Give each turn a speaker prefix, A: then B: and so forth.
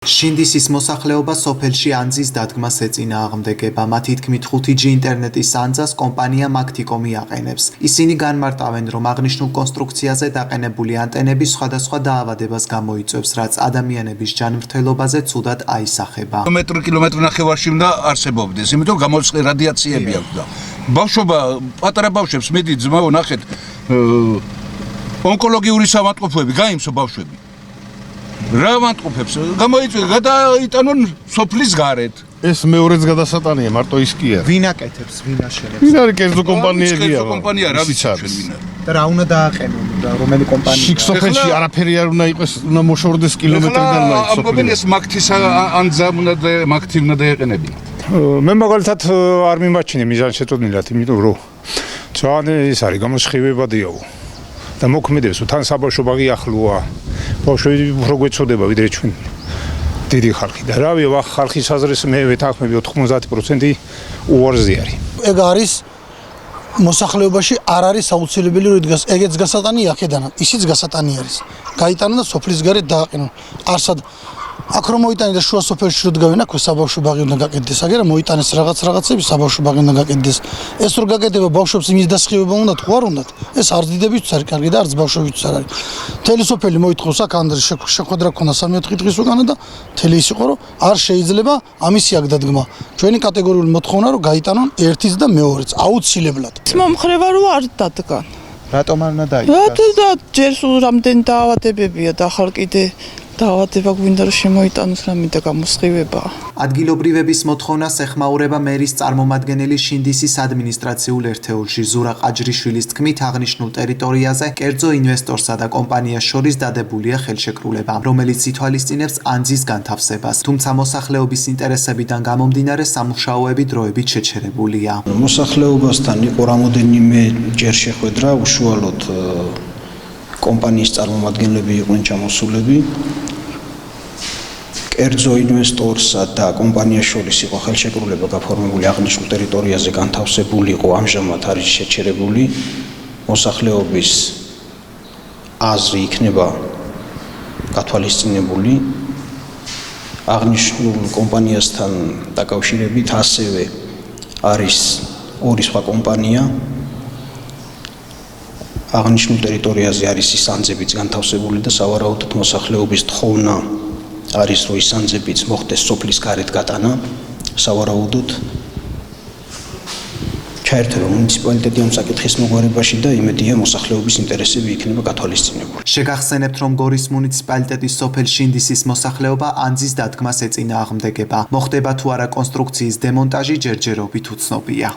A: შინდისის მოსახლეობა სოფელში ანძის დადგმას ეწინააღმდეგება. მათი თქმით 5G ინტერნეტის ანძას კომპანია მაგთიკომი აყენებს. ისინი განმარტავენ, რომ აღნიშნულ კონსტრუქციაზე დაყენებული ანტენები სხვადასხვა დაავადებას გამოიწვევს, რაც ადამიანების ჯანმრთელობაზე ცუდად აისახება.
B: კილომეტრი ნახევარში უნდა არსებობდეს, იმიტომ რომ გამოცხე რადიაციები აქვს და ბავშვობა, პატარა ბავშვებს მედი ძმაო ნახეთ, ონკოლოგიური სამატყოფოები გაიმსო ბავშვები. რა ვანტყოფებს? გამოიწვია გადაიტანონ სოფლის გარეთ.
C: ეს მეორეც გადასატანია, მარტო ის კი არა.
A: ვინ აკეთებს, ვინ აშენებს?
C: ვინ არის კერძო კომპანიებია?
B: კერძო კომპანია რა ვიცი ჩვენ ვინ არის.
A: და რა უნდა დააყენონ და რომელი კომპანია?
C: შიგ სოფელში არაფერი არ უნდა იყოს, უნდა მოშორდეს კილომეტრიდან მაინც სოფელი.
B: ამბობენ ეს მაგთის ანძა უნდა მაგთი უნდა დაეყენებინა.
D: მე მაგალითად არ მიმაჩნია მიზანშეწონილად, იმიტომ რომ ძალიან ის არის გამოსხივებადიაო. და მოქმედებს, თან საბავშვო ბაღი ახლოა. ბავშვები უფრო გვეწოდება ვიდრე ჩვენ დიდი ხალხი და რავი ხალხის აზრს მე ვეთანხმები 90% უარზე არის.
E: ეგ არის მოსახლეობაში არ არის საუცილებელი რომ იდგას ეგეც გასატანი აქედანა ისიც გასატანი არის. გაიტანონ და სოფლის გარეთ დააყენონ. არსად აქ რომ მოიტანე და შუა სოფელში რო დგავენ აქვე საბავშვო ბაღი უნდა გაკეთდეს. აგერა მოიტანეს რაღაცები საბავშვო ბაღი უნდა გაკეთდეს. ეს რო გაკეთდება ბავშვებს იმის დასხივება უნდა თუ არ უნდათ? ეს არც დიდებისთვის არის კარგი და არც ბავშვებისთვის არ არის. მთელი სოფელი მოითხოვს აქ ანდრე შეხვედრა ქონდა 3-4 დღის უკანა და მთელი ის იყო რომ არ შეიძლება ამისი აქ დადგმა. ჩვენი კატეგორიული მოთხოვნა რომ გაიტანონ ერთიც და მეორეც აუცილებლად.
F: მომხრევა რომ არ დადგან.
A: რატომ არ უნდა დაიწყოს?
F: რატო და ჯერ სულ რამდენი დაავადებებია და ახალ კიდე დაავადება გვინდა რომ შემოიტანოს რამე და გამოსხივება.
A: ადგილობრივების მოთხოვნას ეხმაურება მერის წარმომადგენელი შინდისის ადმინისტრაციულ ერთეულში ზურა ყაჯრიშვილის თქმით აღნიშნულ ტერიტორიაზე კერძო ინვესტორსა და კომპანიას შორის დადებულია ხელშეკრულება, რომელიც ითვალისწინებს ანძის განთავსებას, თუმცა მოსახლეობის ინტერესებიდან გამომდინარე სამუშაოები დროებით შეჩერებულია.
G: მოსახლეობასთან იყო რამოდენიმე ჯერ შეხვედრა, უშუალოდ კომპანიის წარმომადგენლები იყვნენ ჩამოსულები. კერძო ინვესტორსა და კომპანიას შორის იყო ხელშეკრულება გაფორმებული აღნიშნულ ტერიტორიაზე განთავსებული იყო ამჟამად არის შეჩერებული მოსახლეობის აზრი იქნება გათვალისწინებული აღნიშნულ კომპანიასთან დაკავშირებით ასევე არის ორი სხვა კომპანია აღნიშნულ ტერიტორიაზე არის ის ანძებიც განთავსებული და სავარაუდოდ მოსახლეობის თხოვნა არის რომ ის ანძებიც მოხდეს სოფლის გარეთ გატანა სავარაუდოდ ჩაერთება მუნიციპალიტეტი ამ საკითხის მოგვარებაში და იმედია მოსახლეობის ინტერესები იქნება გათვალისწინებული.
A: შეგახსენებთ, რომ გორის მუნიციპალიტეტის სოფელ შინდისის მოსახლეობა ანძის დადგმას ეწინააღმდეგება. მოხდება თუ არა კონსტრუქციის დემონტაჟი ჯერჯერობით უცნობია.